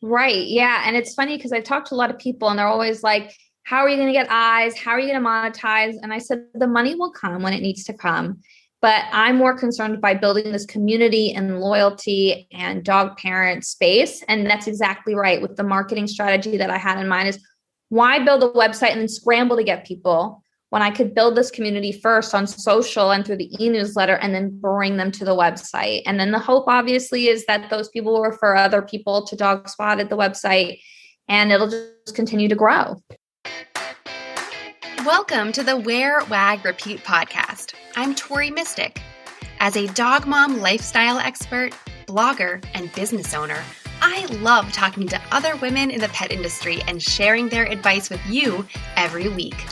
Right. Yeah. And it's funny because I've talked to a lot of people and they're always like, how are you going to get eyes? How are you going to monetize? And I said, the money will come when it needs to come. But I'm more concerned by building this community and loyalty and dog parent space. And that's exactly right. With the marketing strategy that I had in mind is why build a website and then scramble to get people when I could build this community first on social and through the e-newsletter and then bring them to the website. And then the hope obviously is that those people will refer other people to Dog Spotted, the website, and it'll just continue to grow. Welcome to the Wear, Wag, Repeat podcast. I'm Tori Mystic. As a dog mom lifestyle expert, blogger, and business owner, I love talking to other women in the pet industry and sharing their advice with you every week.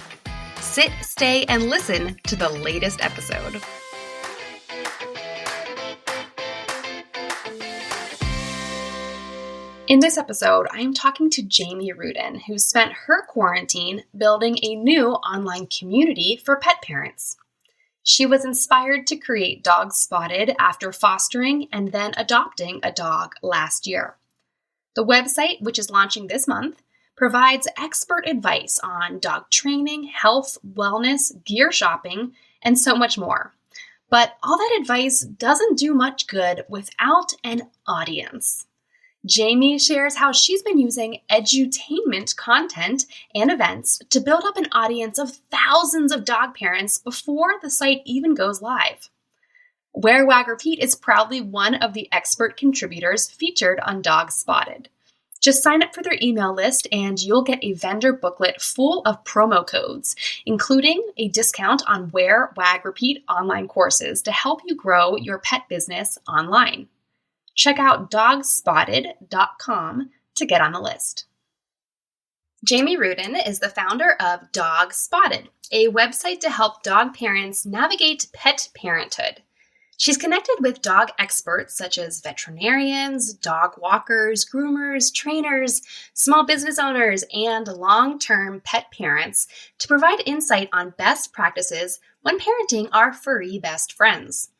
Sit, stay, and listen to the latest episode. In this episode, I am talking to Jamie Ruden, who spent her quarantine building a new online community for pet parents. She was inspired to create Dog Spotted after fostering and then adopting a dog last year. The website, which is launching this month, provides expert advice on dog training, health, wellness, gear shopping, and so much more. But all that advice doesn't do much good without an audience. Jamie shares how she's been using edutainment content and events to build up an audience of thousands of dog parents before the site even goes live. Wear, Wag, Repeat is proudly one of the expert contributors featured on Dog Spotted. Just sign up for their email list and you'll get a vendor booklet full of promo codes, including a discount on Wear, Wag, Repeat online courses to help you grow your pet business online. Check out dogspotted.com to get on the list. Jamie Ruden is the founder of Dog Spotted, a website to help dog parents navigate pet parenthood. She's connected with dog experts such as veterinarians, dog walkers, groomers, trainers, small business owners, and long-term pet parents to provide insight on best practices when parenting our furry best friends.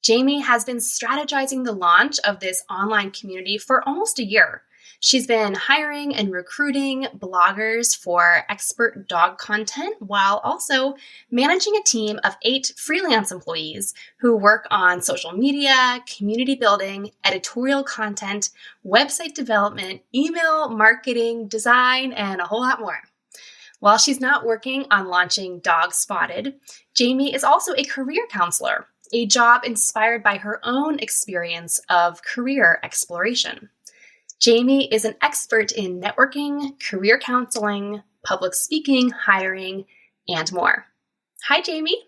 Jamie has been strategizing the launch of this online community for almost a year. She's been hiring and recruiting bloggers for expert dog content while also managing a team of 8 freelance employees who work on social media, community building, editorial content, website development, email marketing, design, and a whole lot more. While she's not working on launching Dog Spotted, Jamie is also a career counselor, a job inspired by her own experience of career exploration. Jamie is an expert in networking, career counseling, public speaking, hiring, and more. Hi, Jamie.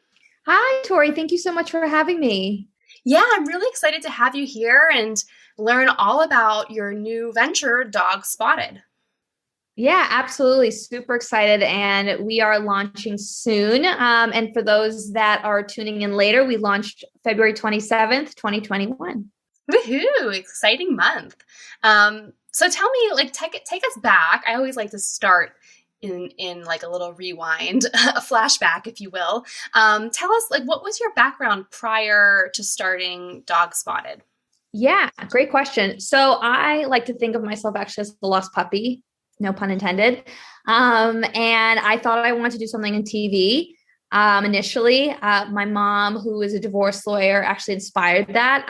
Hi, Tori. Thank you so much for having me. Yeah, I'm really excited to have you here and learn all about your new venture, Dog Spotted. Yeah, absolutely. Super excited. And we are launching soon. And for those that are tuning in later, we launched February 27th, 2021. Woohoo! Exciting month. So tell me, take us back. I always like to start in like a little rewind, a flashback, if you will. Tell us, what was your background prior to starting Dog Spotted? Yeah, great question. So I like to think of myself actually as the lost puppy, no pun intended. And I thought I wanted to do something in TV. Initially, my mom, who is a divorce lawyer, actually inspired that.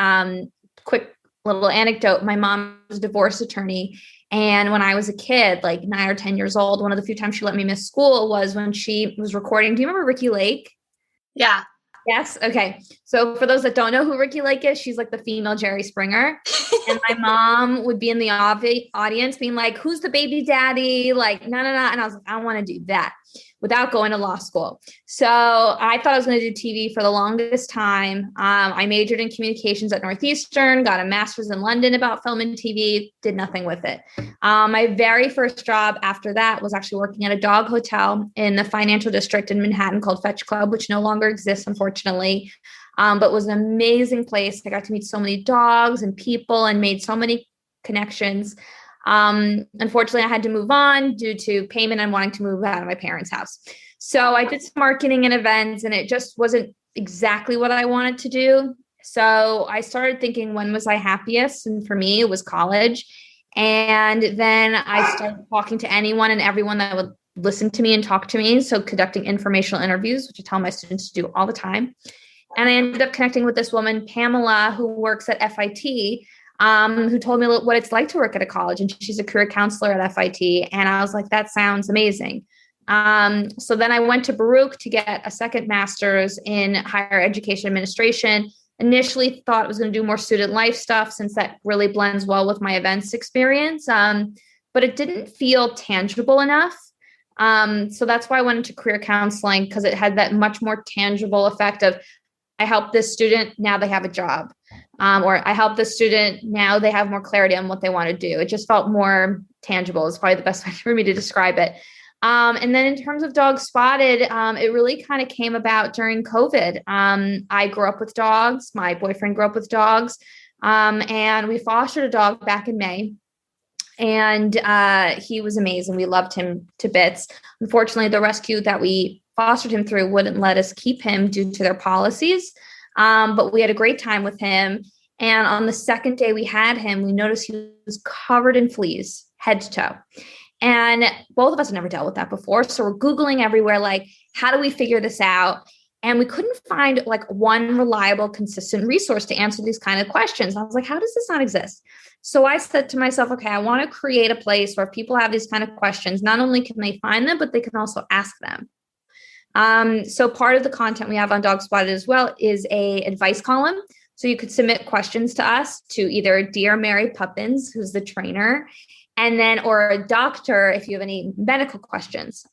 Quick little anecdote. My mom was a divorce attorney. And when I was a kid, like 9 or 10 years old, one of the few times she let me miss school was when she was recording. Do you remember Ricky Lake? Yeah. Yes. Okay. So for those that don't know who Ricky Lake is, she's like the female Jerry Springer. And my mom would be in the audience being like, who's the baby daddy? Like, no. And I was like, I want to do that without going to law school. So I thought I was going to do TV for the longest time. I majored in communications at Northeastern, got a master's in London about film and TV, did nothing with it. My very first job after that was actually working at a dog hotel in the financial district in Manhattan called Fetch Club, which no longer exists, unfortunately. But was an amazing place. I got to meet so many dogs and people and made so many connections. Unfortunately, I had to move on due to payment and wanting to move out of my parents' house. So I did some marketing and events, and it just wasn't exactly what I wanted to do. So I started thinking, when was I happiest? And for me, it was college. And then I started talking to anyone and everyone that would listen to me and talk to me. So conducting informational interviews, which I tell my students to do all the time. And I ended up connecting with this woman, Pamela, who works at FIT, who told me what it's like to work at a college. And she's a career counselor at FIT. And I was like, that sounds amazing. So then I went to Baruch to get a second master's in higher education administration. Initially thought I was going to do more student life stuff since that really blends well with my events experience. But it didn't feel tangible enough. So that's why I went into career counseling, because it had that much more tangible effect of, I help this student, now they have a job. Or I help this student, now they have more clarity on what they want to do. It just felt more tangible is probably the best way for me to describe it. And then in terms of Dog Spotted, it really kind of came about during COVID. I grew up with dogs. My boyfriend grew up with dogs. And we fostered a dog back in May. And he was amazing. We loved him to bits. Unfortunately, the rescue that we fostered him through wouldn't let us keep him due to their policies. But we had a great time with him. And on the second day we had him, we noticed he was covered in fleas, head to toe. And both of us had never dealt with that before. So we're Googling everywhere, like, how do we figure this out? And we couldn't find like one reliable, consistent resource to answer these kind of questions. I was like, how does this not exist? So I said to myself, okay, I want to create a place where if people have these kind of questions, not only can they find them, but they can also ask them. So part of the content we have on Dog Spotted as well is a advice column. So you could submit questions to us to either Dear Mary Puppins, who's the trainer, and then, or a doctor, if you have any medical questions.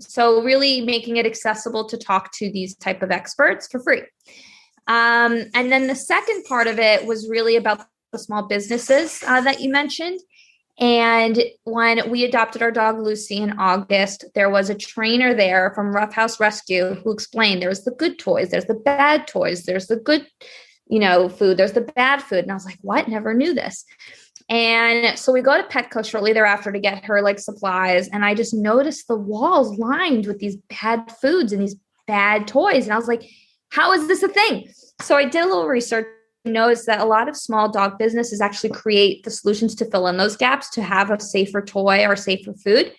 So really making it accessible to talk to these type of experts for free. And then the second part of it was really about the small businesses that you mentioned. And when we adopted our dog Lucy in August, there was a trainer there from Rough House Rescue who explained there's the good toys, there's the bad toys, there's the good, food, there's the bad food. And I was like, what? Never knew this. And so we go to Petco shortly thereafter to get her like supplies. And I just noticed the walls lined with these bad foods and these bad toys. And I was like, how is this a thing? So I did a little research and noticed that a lot of small dog businesses actually create the solutions to fill in those gaps to have a safer toy or safer food.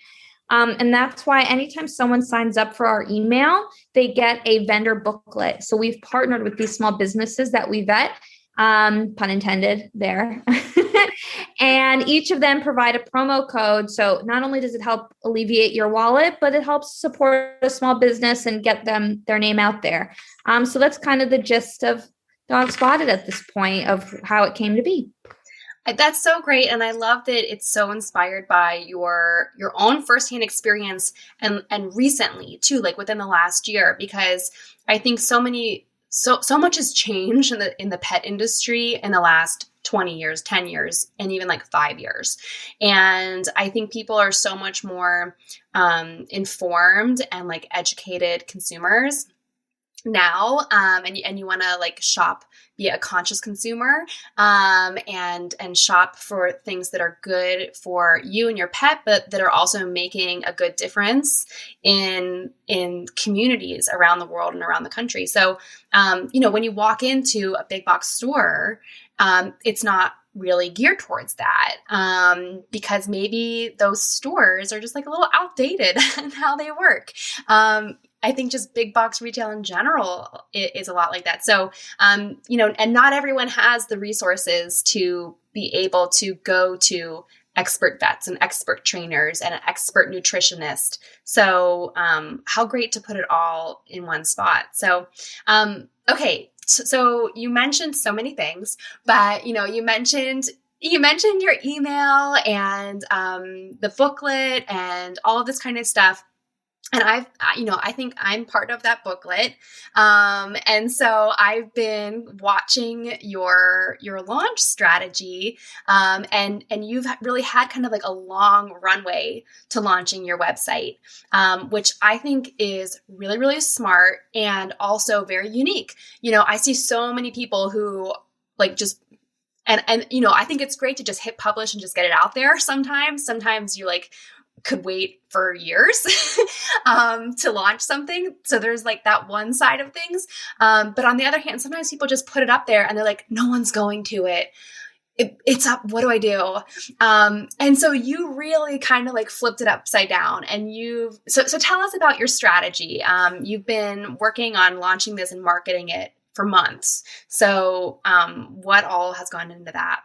And that's why anytime someone signs up for our email, they get a vendor booklet. So we've partnered with these small businesses that we vet, pun intended there. And each of them provide a promo code. So not only does it help alleviate your wallet, but it helps support a small business and get them their name out there. So that's kind of the gist of Dog Spotted at this point of how it came to be. That's so great. And I love that it's so inspired by your own firsthand experience and recently too, like within the last year, because I think so much has changed in the pet industry in the last 20 years, 10 years, and even like 5 years. And I think people are so much more informed and like educated consumers now, and you want to like shop, be a conscious consumer, and shop for things that are good for you and your pet, but that are also making a good difference in communities around the world and around the country. So, when you walk into a big box store, it's not really geared towards that, because maybe those stores are just like a little outdated in how they work. I think just big box retail in general is a lot like that. So, and not everyone has the resources to be able to go to expert vets and expert trainers and an expert nutritionist. So, how great to put it all in one spot. So, okay. So you mentioned so many things, but, you mentioned your email and, the booklet and all of this kind of stuff. And I think I'm part of that booklet. And so I've been watching your launch strategy. And you've really had kind of like a long runway to launching your website, which I think is really, really smart and also very unique. I see so many people who like just, and I think it's great to just hit publish and just get it out there. Sometimes you like could wait for years to launch something. So there's like that one side of things. But on the other hand, sometimes people just put it up there and they're like, no one's going to it. it's up. What do I do? And so you really kind of like flipped it upside down, and so tell us about your strategy. You've been working on launching this and marketing it for months. So what all has gone into that?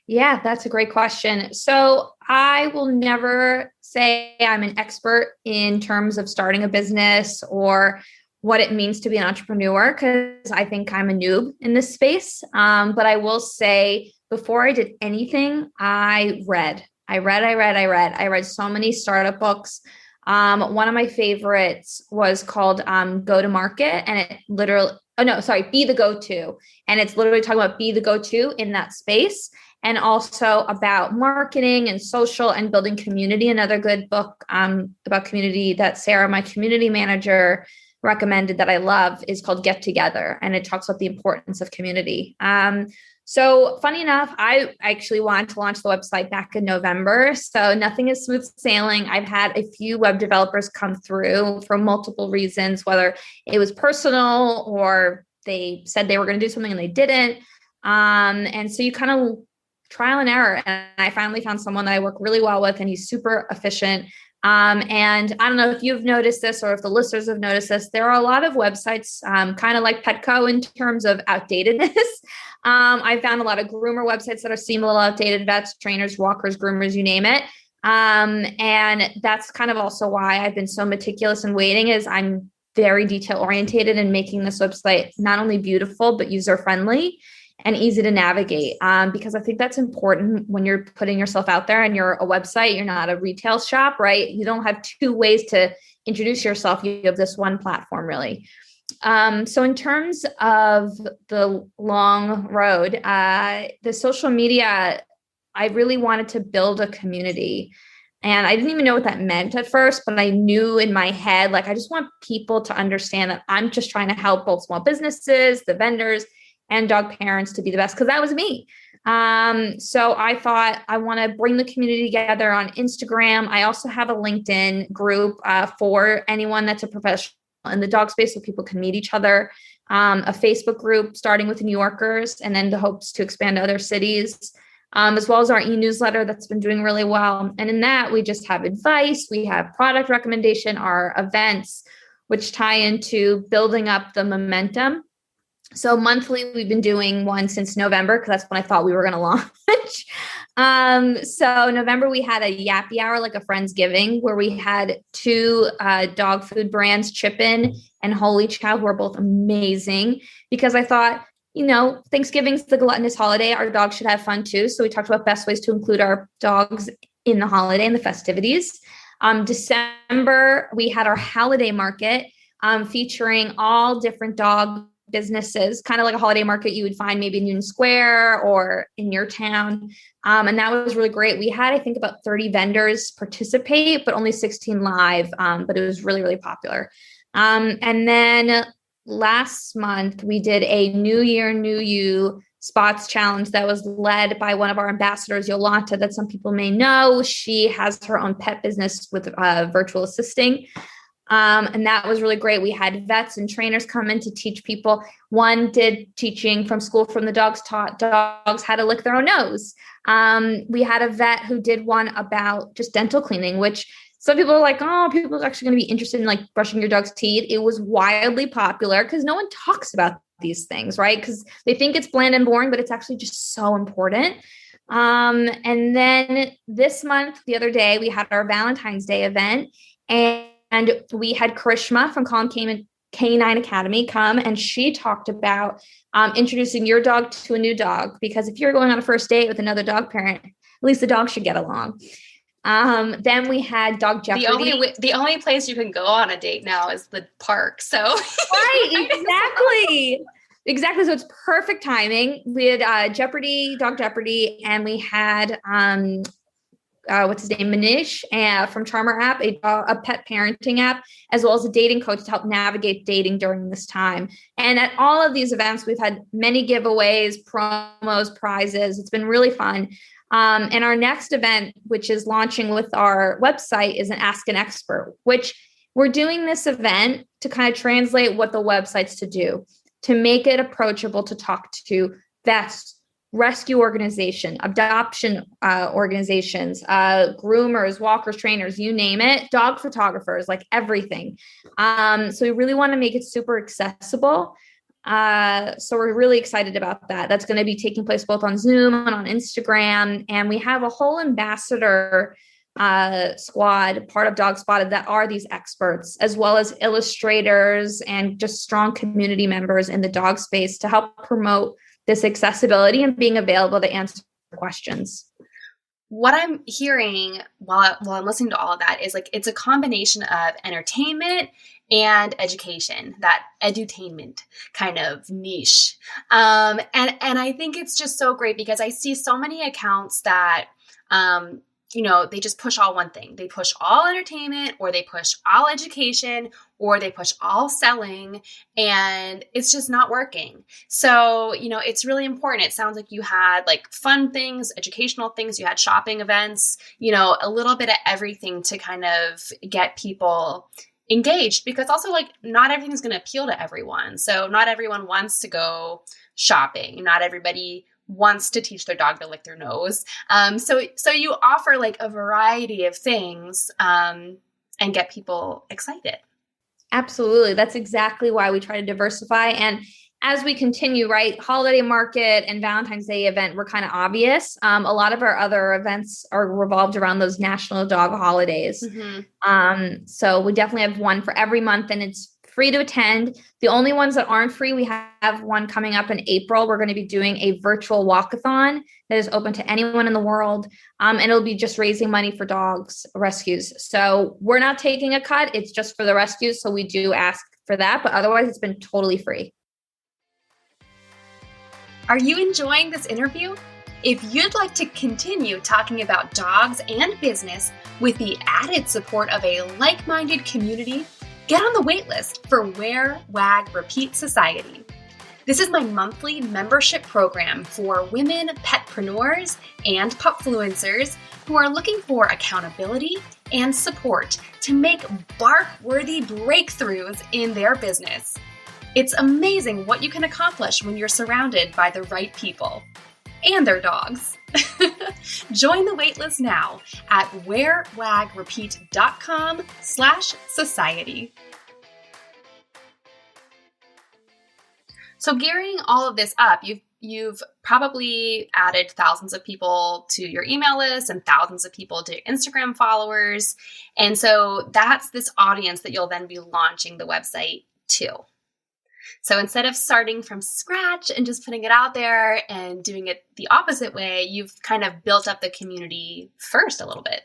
Yeah, that's a great question. So I will never say I'm an expert in terms of starting a business or what it means to be an entrepreneur, because I think I'm a noob in this space. But I will say before I did anything, I read. I read so many startup books. One of my favorites was called Go to Market, and it literally, Be the Go-To. And it's literally talking about be the go-to in that space, and also about marketing and social and building community. Another good book about community that Sarah, my community manager, recommended that I love is called Get Together. And it talks about the importance of community. So funny enough, I actually wanted to launch the website back in November. So nothing is smooth sailing. I've had a few web developers come through for multiple reasons, whether it was personal or they said they were going to do something and they didn't. And so you kind of trial and error. And I finally found someone that I work really well with, and he's super efficient. And I don't know if you've noticed this or if the listeners have noticed this, there are a lot of websites, kind of like Petco in terms of outdatedness. I found a lot of groomer websites that seem a little outdated: vets, trainers, walkers, groomers, you name it. And that's kind of also why I've been so meticulous in waiting, is I'm very detail orientated in making this website not only beautiful, but user friendly and easy to navigate. Because I think that's important when you're putting yourself out there and you're a website, you're not a retail shop, right? You don't have two ways to introduce yourself. You have this one platform, really. So in terms of the long road, the social media, I really wanted to build a community. And I didn't even know what that meant at first, but I knew in my head, like, I just want people to understand that I'm just trying to help both small businesses, the vendors, and dog parents to be the best, because that was me. So I thought I want to bring the community together on Instagram. I also have a LinkedIn group for anyone that's a professional in the dog space, so people can meet each other. A Facebook group starting with New Yorkers, and then the hopes to expand to other cities, as well as our e-newsletter that's been doing really well. And in that, we just have advice, we have product recommendation, our events, which tie into building up the momentum. So monthly, we've been doing one since November, because that's when I thought we were going to launch. So November, we had a Yappy Hour, like a Friendsgiving, where we had two dog food brands, Chip In and Holy Chow, who are both amazing, because I thought, Thanksgiving's the gluttonous holiday. Our dogs should have fun too. So we talked about best ways to include our dogs in the holiday and the festivities. December, we had our holiday market featuring all different dog businesses, kind of like a holiday market you would find maybe in Union Square or in your town. And that was really great. We had, I think, about 30 vendors participate, but only 16 live. But it was really, really popular. And then last month, we did a New Year, New You spots challenge that was led by one of our ambassadors, Yolanta, that some people may know. She has her own pet business with virtual assisting. And that was really great. We had vets and trainers come in to teach people. One did teaching from school from the dogs, taught dogs how to lick their own nose. We had a vet who did one about just dental cleaning, which some people are like, oh, people are actually going to be interested in like brushing your dog's teeth. It was wildly popular because no one talks about these things, right? Because they think it's bland and boring, but it's actually just so important. And then this month, the other day, we had our Valentine's Day event, and we had Karishma from Calm Canine Academy come, and she talked about introducing your dog to a new dog, because if you're going on a first date with another dog parent, at least the dog should get along. Then we had Dog Jeopardy. The only place you can go on a date now is the park. So right, exactly. So it's perfect timing. We had Dog Jeopardy, and we had what's his name, Manish, from Charmer app, a pet parenting app, as well as a dating coach to help navigate dating during this time. And at all of these events, we've had many giveaways, promos, prizes. It's been really fun. And our next event, which is launching with our website, is an Ask an Expert, which we're doing this event to kind of translate what the website's to do, to make it approachable to talk to vets, rescue organization, adoption organizations, groomers, walkers, trainers, you name it, dog photographers, like everything. So we really want to make it super accessible. So we're really excited about that. That's going to be taking place both on Zoom and on Instagram. And we have a whole ambassador squad, part of Dog Spotted, that are these experts, as well as illustrators and just strong community members in the dog space to help promote this accessibility and being available to answer questions. What I'm hearing while I'm listening to all of that is like, it's a combination of entertainment and education, that edutainment kind of niche. And I think it's just so great because I see so many accounts that, they just push all one thing. They push all entertainment, or they push all education, or they push all selling, and it's just not working. So, it's really important. It sounds like you had like fun things, educational things, you had shopping events, a little bit of everything to kind of get people engaged, because also like not everything's going to appeal to everyone. So not everyone wants to go shopping. Not everybody wants to teach their dog to lick their nose. So you offer like a variety of things and get people excited. Absolutely. That's exactly why we try to diversify. And as we continue, right, holiday market and Valentine's Day event were kind of obvious. A lot of our other events are revolved around those national dog holidays. Mm-hmm. So we definitely have one for every month, and it's free to attend. The only ones that aren't free, we have one coming up in April. We're going to be doing a virtual walkathon that is open to anyone in the world. And it'll be just raising money for dogs rescues. So we're not taking a cut. It's just for the rescues. So we do ask for that, but otherwise it's been totally free. Are you enjoying this interview? If you'd like to continue talking about dogs and business with the added support of a like-minded community, get on the waitlist for Wear, Wag, Repeat Society. This is my monthly membership program for women petpreneurs and pupfluencers who are looking for accountability and support to make bark-worthy breakthroughs in their business. It's amazing what you can accomplish when you're surrounded by the right people and their dogs. Join the waitlist now at wearwagrepeat.com/society. So gearing all of this up, you've probably added thousands of people to your email list and thousands of people to your Instagram followers. And so that's this audience that you'll then be launching the website to. So instead of starting from scratch and just putting it out there and doing it the opposite way, you've kind of built up the community first a little bit.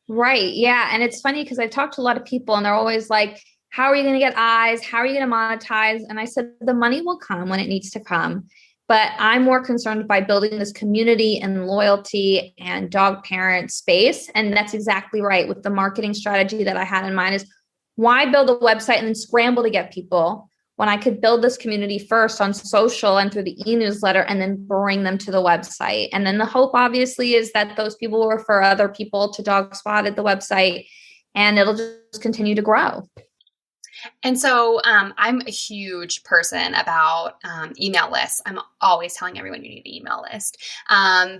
Right. Yeah. And it's funny because I've talked to a lot of people and they're always like, how are you going to get eyes? How are you going to monetize? And I said, the money will come when it needs to come. But I'm more concerned by building this community and loyalty and dog parent space. And that's exactly right. With the marketing strategy that I had in mind is, why build a website and then scramble to get people when I could build this community first on social and through the e-newsletter and then bring them to the website. And then the hope obviously is that those people will refer other people to Dog Spotted, the website, and it'll just continue to grow. And so I'm a huge person about email lists. I'm always telling everyone you need an email list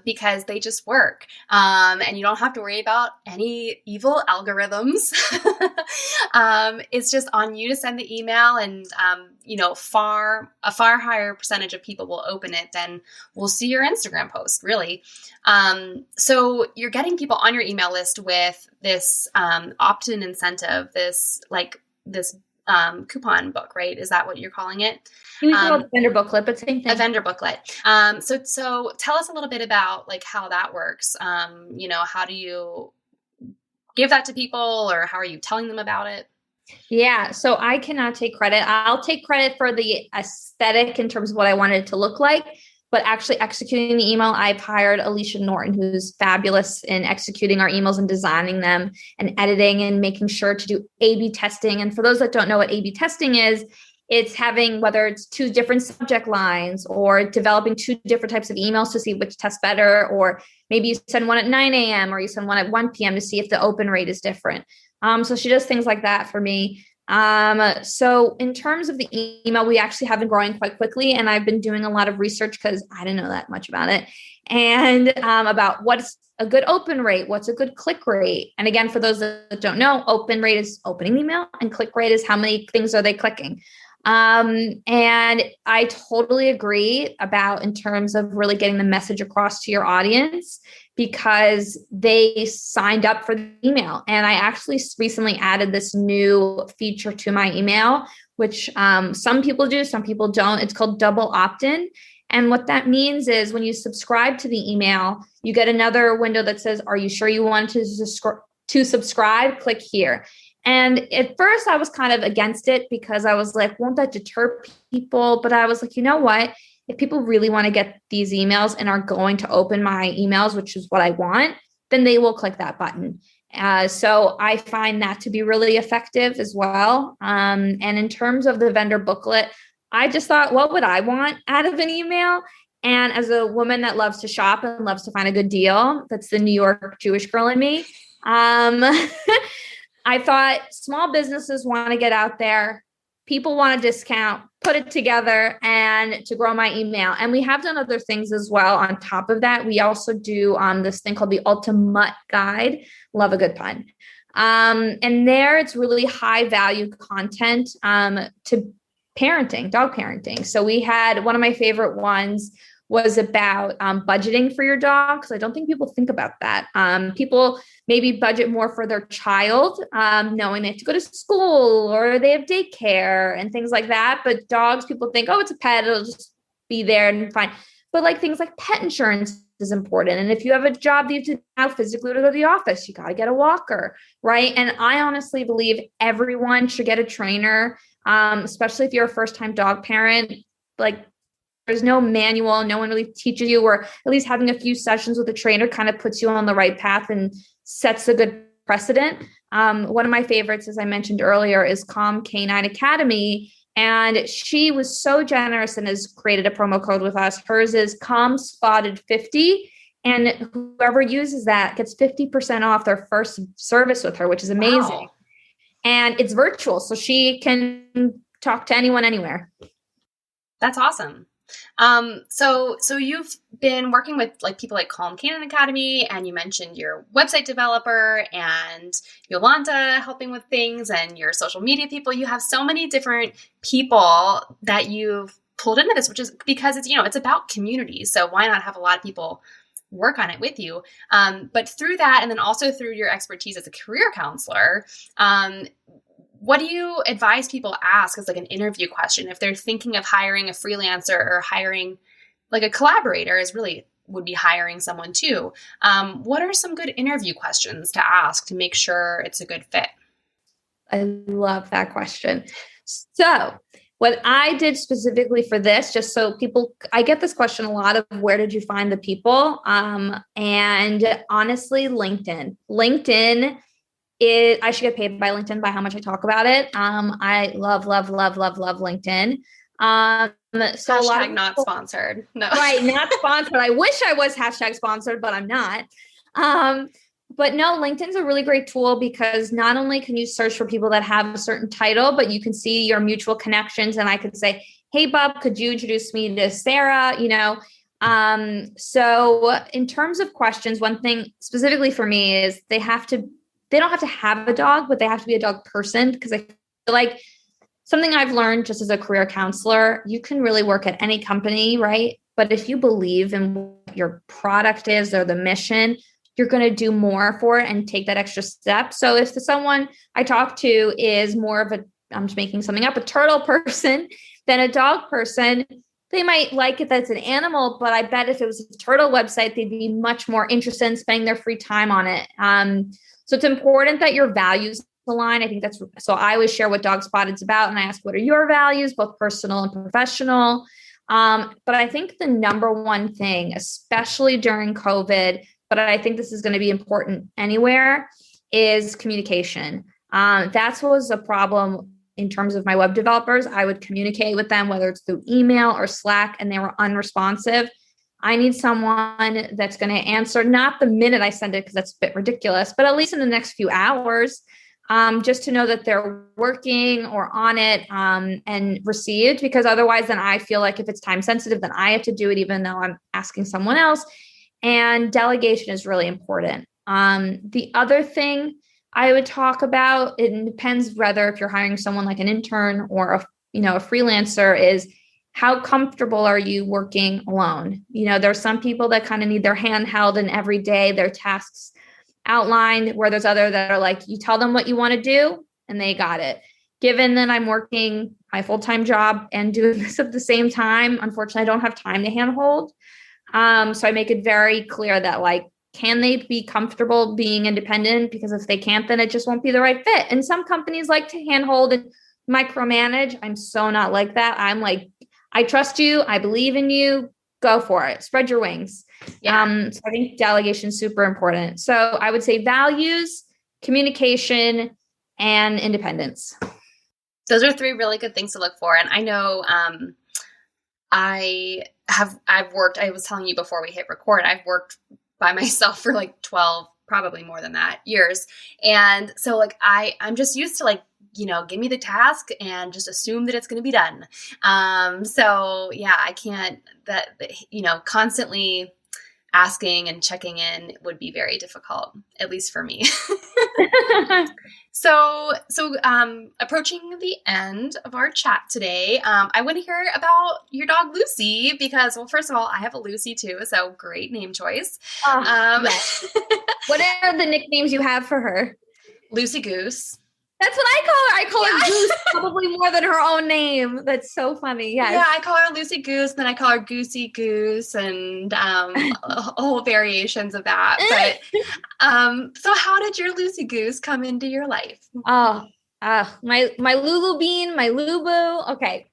because they just work. And you don't have to worry about any evil algorithms. It's just on you to send the email, and a far higher percentage of people will open it than will see your Instagram post, really. So you're getting people on your email list with this opt-in incentive, this coupon book, right? Is that what you're calling it? We call it a vendor booklet, but same thing. A vendor booklet. So tell us a little bit about like how that works. How do you give that to people, or how are you telling them about it? Yeah. So I cannot take credit. I'll take credit for the aesthetic in terms of what I wanted it to look like. But actually executing the email, I've hired Alicia Norton, who's fabulous in executing our emails and designing them and editing and making sure to do A/B testing. And for those that don't know what A/B testing is, it's having, whether it's two different subject lines or developing two different types of emails to see which tests better, or maybe you send one at 9 a.m. or you send one at 1 p.m. to see if the open rate is different. So she does things like that for me. So in terms of the email, we actually have been growing quite quickly, and I've been doing a lot of research because I didn't know that much about it, and about what's a good open rate, what's a good click rate. And again, for those that don't know, open rate is opening the email, and click rate is how many things are they clicking. And I totally agree about in terms of really getting the message across to your audience, because they signed up for the email. And I actually recently added this new feature to my email, which some people do, some people don't. It's called double opt-in. And what that means is when you subscribe to the email, you get another window that says, are you sure you want to subscribe? Click here. And at first I was kind of against it because I was like, won't that deter people? But I was like, you know what? If people really want to get these emails and are going to open my emails, which is what I want, then they will click that button. So I find that to be really effective as well. And in terms of the vendor booklet, I just thought, what would I want out of an email? And as a woman that loves to shop and loves to find a good deal, that's the New York Jewish girl in me. I thought small businesses want to get out there. People want a discount, put it together and to grow my email. And we have done other things as well. On top of that, we also do this thing called the Ultimate Guide. Love a good pun. And there it's really high value content to parenting, dog parenting. So we had one of my favorite ones was about budgeting for your dog. Because I don't think people think about that. People maybe budget more for their child, knowing they have to go to school or they have daycare and things like that. But dogs, people think, oh, it's a pet, it'll just be there and fine. But like things like pet insurance is important. And if you have a job that you have to now physically go to the office, you got to get a walker, right? And I honestly believe everyone should get a trainer, especially if you're a first-time dog parent. Like, there's no manual, no one really teaches you, or at least having a few sessions with a trainer kind of puts you on the right path and sets a good precedent. One of my favorites, as I mentioned earlier, is Calm Canine Academy. And she was so generous and has created a promo code with us. Hers is Calm Spotted 50. And whoever uses that gets 50% off their first service with her, which is amazing. Wow. And it's virtual, so she can talk to anyone anywhere. That's awesome. So you've been working with like people like Calm Canine Academy, and you mentioned your website developer and Yolanda helping with things and your social media people. You have so many different people that you've pulled into this, which is because it's, it's about community. So why not have a lot of people work on it with you? But through that, and then also through your expertise as a career counselor, what do you advise people ask as like an interview question if they're thinking of hiring a freelancer or hiring like a collaborator is really would be hiring someone too? What are some good interview questions to ask to make sure it's a good fit? I love that question. So what I did specifically for this, just so people, I get this question a lot of where did you find the people? And honestly, LinkedIn. I should get paid by LinkedIn by how much I talk about it. I love LinkedIn. So hashtag a lot of not people, sponsored. No. Right. Not sponsored. I wish I was hashtag sponsored, but I'm not. But no, LinkedIn's a really great tool because not only can you search for people that have a certain title, but you can see your mutual connections. And I could say, hey, Bob, could you introduce me to Sarah? So in terms of questions, one thing specifically for me is they don't have to have a dog, but they have to be a dog person, because I feel like something I've learned just as a career counselor, you can really work at any company, right? But if you believe in what your product is or the mission, you're going to do more for it and take that extra step. So if someone I talk to is more of I'm just making something up, a turtle person than a dog person, they might like it that it's an animal, but I bet if it was a turtle website, they'd be much more interested in spending their free time on it. So it's important that your values align. I think so I always share what Dog Spotted's about, and I ask, what are your values, both personal and professional? But I think the number one thing, especially during COVID, but I think this is going to be important anywhere, is communication. That was a problem in terms of my web developers. I would communicate with them, whether it's through email or Slack, and they were unresponsive. I need someone that's going to answer, not the minute I send it, because that's a bit ridiculous, but at least in the next few hours. just to know that they're working or on it and received, because otherwise then I feel like if it's time sensitive, then I have to do it, even though I'm asking someone else. And delegation is really important. The other thing I would talk about, it depends whether if you're hiring someone like an intern or a freelancer, is how comfortable are you working alone? There's some people that kind of need their hand held and every day their tasks outlined, where there's other that are like, you tell them what you want to do and they got it. Given that I'm working my full-time job and doing this at the same time, unfortunately, I don't have time to handhold. So I make it very clear that like, can they be comfortable being independent? Because if they can't, then it just won't be the right fit. And some companies like to handhold and micromanage. I'm so not like that. I'm like, I trust you. I believe in you. Go for it. Spread your wings. Yeah. So I think delegation is super important. So I would say values, communication, and independence. Those are 3 really good things to look for. And I know I've worked, I was telling you before we hit record, I've worked by myself for like 12, probably more than that, years. And so like, I'm just used to like, give me the task and just assume that it's going to be done. So yeah, I can't, constantly asking and checking in would be very difficult, at least for me. So approaching the end of our chat today, I want to hear about your dog Lucy, because, well, first of all, I have a Lucy too, so great name choice. Yes. What are the nicknames you have for her? Lucy Goose. That's what I call her. I call her Goose probably more than her own name. That's so funny. Yes. Yeah, I call her Lucy Goose, then I call her Goosey Goose, and whole variations of that. But so how did your Lucy Goose come into your life? My Lulu Bean, my Lubu. Okay.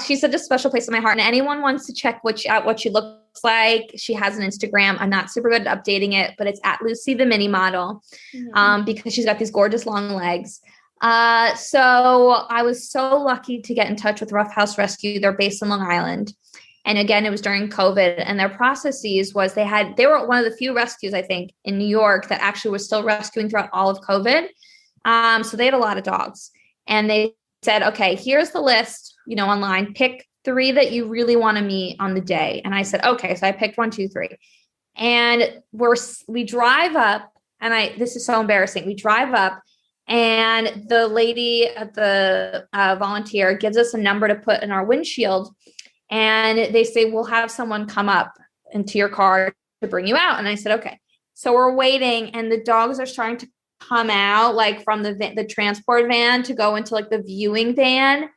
She's such a special place in my heart. And anyone wants to check out what she looks like, she has an Instagram. I'm not super good at updating it, but it's at Lucy the Mini Model, because she's got these gorgeous long legs. So I was so lucky to get in touch with Rough House Rescue. They're based in Long Island. And again, it was during COVID, and their processes was they were one of the few rescues, I think, in New York that actually was still rescuing throughout all of COVID. So they had a lot of dogs, and they said, okay, here's the list, online, pick 3 that you really want to meet on the day. And I said, okay. So I picked 1, 2, 3. And we drive up, and this is so embarrassing. We drive up, and the lady at the volunteer gives us a number to put in our windshield. And they say, we'll have someone come up into your car to bring you out. And I said, okay. So we're waiting, and the dogs are starting to come out like from the transport van to go into like the viewing van.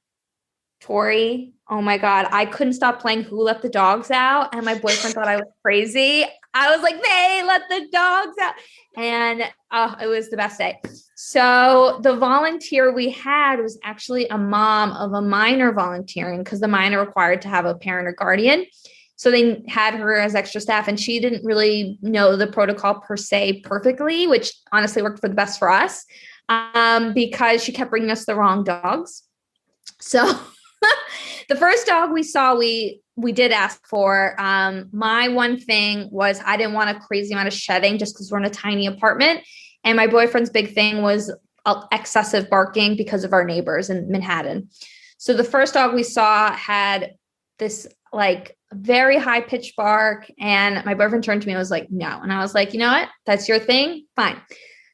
Tori, oh my God, I couldn't stop playing Who Let the Dogs Out. And my boyfriend thought I was crazy. I was like, they let the dogs out. And it was the best day. So the volunteer we had was actually a mom of a minor volunteering, because the minor required to have a parent or guardian. So they had her as extra staff, and she didn't really know the protocol per se perfectly, which honestly worked for the best for us, because she kept bringing us the wrong dogs. So the first dog we saw, we did ask for. My one thing was I didn't want a crazy amount of shedding just because we're in a tiny apartment. And my boyfriend's big thing was excessive barking because of our neighbors in Manhattan. So the first dog we saw had this like very high pitched bark. And my boyfriend turned to me and was like, no. And I was like, you know what? That's your thing. Fine.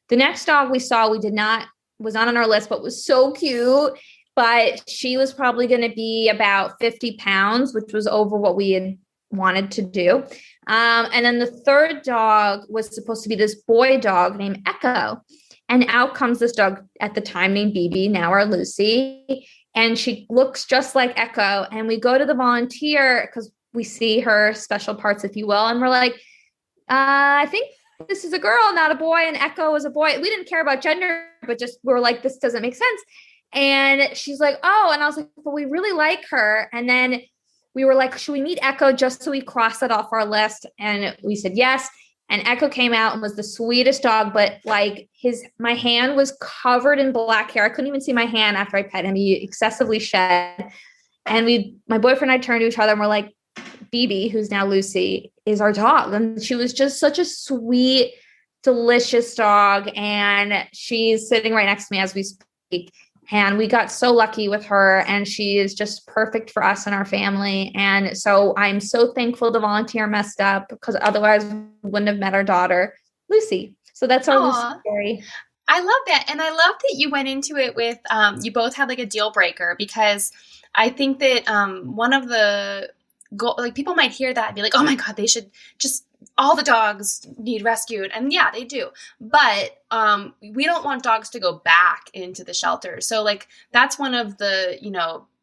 The next dog we saw, was not on our list, but was so cute. But she was probably going to be about 50 pounds, which was over what we had wanted to do. And then the third dog was supposed to be this boy dog named Echo. And out comes this dog at the time named BB, now our Lucy. And she looks just like Echo. And we go to the volunteer because we see her special parts, if you will. And we're like, I think this is a girl, not a boy. And Echo is a boy. We didn't care about gender, but just we were like, this doesn't make sense. And she's like, oh, and I was like, but we really like her. And then we were like, should we meet Echo just so we cross it off our list? And we said yes. And Echo came out and was the sweetest dog, but like my hand was covered in black hair. I couldn't even see my hand after I pet him. He excessively shed. And my boyfriend and I turned to each other and we're like, BB, who's now Lucy, is our dog. And she was just such a sweet, delicious dog, and she's sitting right next to me as we speak. And we got so lucky with her, and she is just perfect for us and our family. And so I'm so thankful the volunteer messed up, because otherwise we wouldn't have met our daughter, Lucy. So that's our Lucy story. I love that. And I love that you went into it with, you both had like a deal breaker, because I think that one of the people might hear that and be like, oh my God, they should just, all the dogs need rescued. And yeah, they do. But we don't want dogs to go back into the shelter. So like, that's one of the,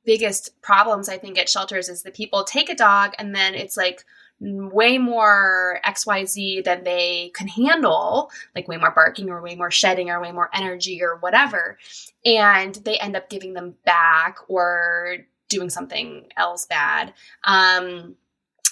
biggest problems I think at shelters is that people take a dog and then it's like way more XYZ than they can handle, like way more barking or way more shedding or way more energy or whatever. And they end up giving them back or doing something else bad,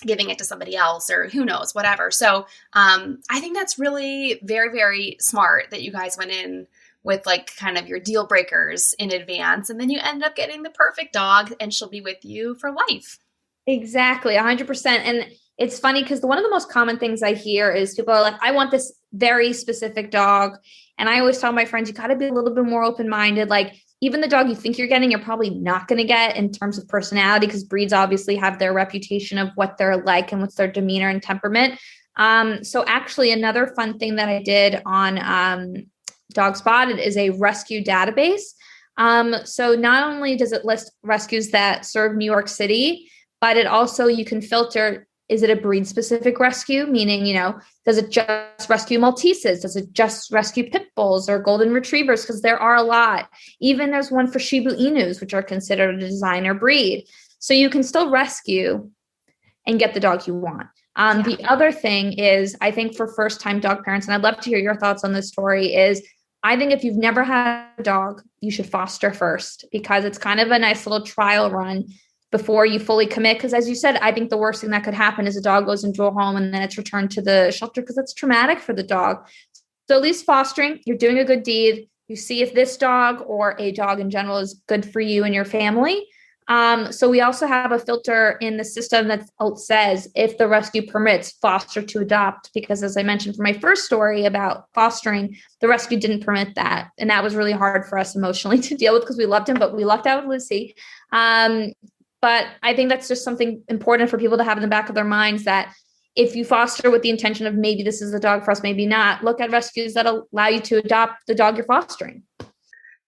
giving it to somebody else or who knows, whatever. So I think that's really very, very smart that you guys went in with like kind of your deal breakers in advance, and then you end up getting the perfect dog and she'll be with you for life. Exactly. 100%. And it's funny because one of the most common things I hear is people are like, I want this very specific dog. And I always tell my friends, you got to be a little bit more open-minded. Like even the dog you think you're getting, you're probably not going to get in terms of personality, because breeds obviously have their reputation of what they're like and what's their demeanor and temperament. So actually another fun thing that I did on Dog Spotted is a rescue database. So not only does it list rescues that serve New York City, but it also, you can filter, is it a breed specific rescue? Meaning, does it just rescue Malteses? Does it just rescue pit bulls or golden retrievers? Because there are a lot. Even there's one for Shiba Inus, which are considered a designer breed. So you can still rescue and get the dog you want. The other thing is, I think for first time dog parents, and I'd love to hear your thoughts on this story, is I think if you've never had a dog, you should foster first, because it's kind of a nice little trial run before you fully commit. Because as you said, I think the worst thing that could happen is a dog goes into a home and then it's returned to the shelter, because that's traumatic for the dog. So at least fostering, you're doing a good deed. You see if this dog or a dog in general is good for you and your family. So we also have a filter in the system that says if the rescue permits foster to adopt, because as I mentioned for my first story about fostering, the rescue didn't permit that. And that was really hard for us emotionally to deal with, because we loved him, but we lucked out with Lucy. But I think that's just something important for people to have in the back of their minds, that if you foster with the intention of maybe this is a dog for us, maybe not, look at rescues that allow you to adopt the dog you're fostering.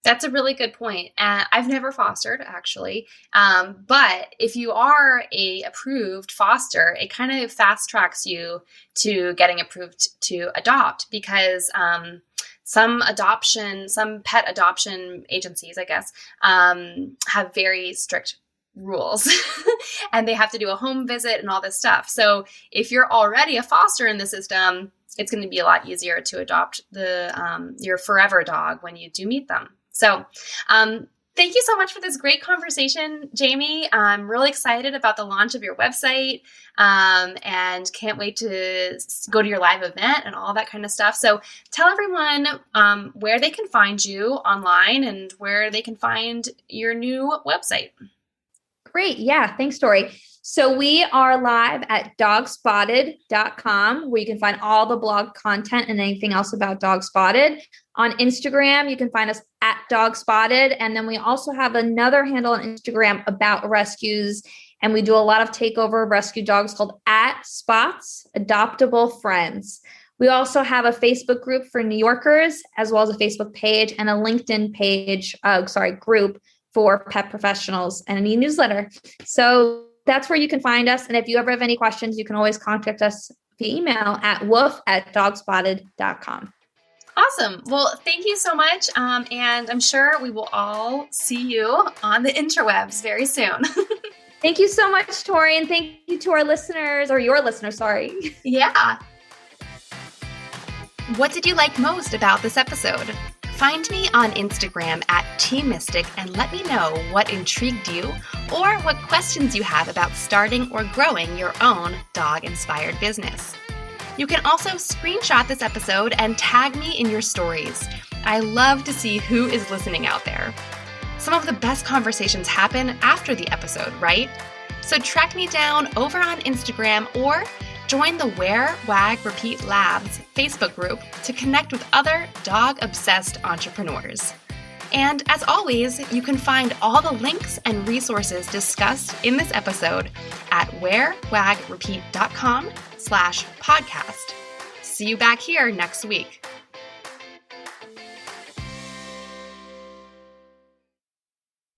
That's a really good point. I've never fostered, actually. But if you are a approved foster, it kind of fast tracks you to getting approved to adopt, because some pet adoption agencies, I guess, have very strict rules and they have to do a home visit and all this stuff. So if you're already a foster in the system, it's going to be a lot easier to adopt your forever dog when you do meet them. So thank you so much for this great conversation, Jamie. I'm really excited about the launch of your website and can't wait to go to your live event and all that kind of stuff. So tell everyone where they can find you online and where they can find your new website. Great. Yeah. Thanks, Tori. So we are live at dogspotted.com, where you can find all the blog content and anything else about Dog Spotted. On Instagram, you can find us at Dog Spotted. And then we also have another handle on Instagram about rescues. And we do a lot of takeover of rescue dogs called @Spots Adoptable Friends. We also have a Facebook group for New Yorkers, as well as a Facebook page and a LinkedIn group for pet professionals, and an e-newsletter. So that's where you can find us. And if you ever have any questions, you can always contact us via email at woof@dogspotted.com. Awesome. Well, thank you so much. And I'm sure we will all see you on the interwebs very soon. Thank you so much, Tori. And thank you to our listeners, or your listeners, sorry. Yeah. What did you like most about this episode? Find me on Instagram at @TMystic and let me know what intrigued you or what questions you have about starting or growing your own dog-inspired business. You can also screenshot this episode and tag me in your stories. I love to see who is listening out there. Some of the best conversations happen after the episode, right? So track me down over on Instagram or Join the Wear, Wag, Repeat Labs Facebook group to connect with other dog-obsessed entrepreneurs. And as always, you can find all the links and resources discussed in this episode at wearwagrepeat.com/podcast. See you back here next week.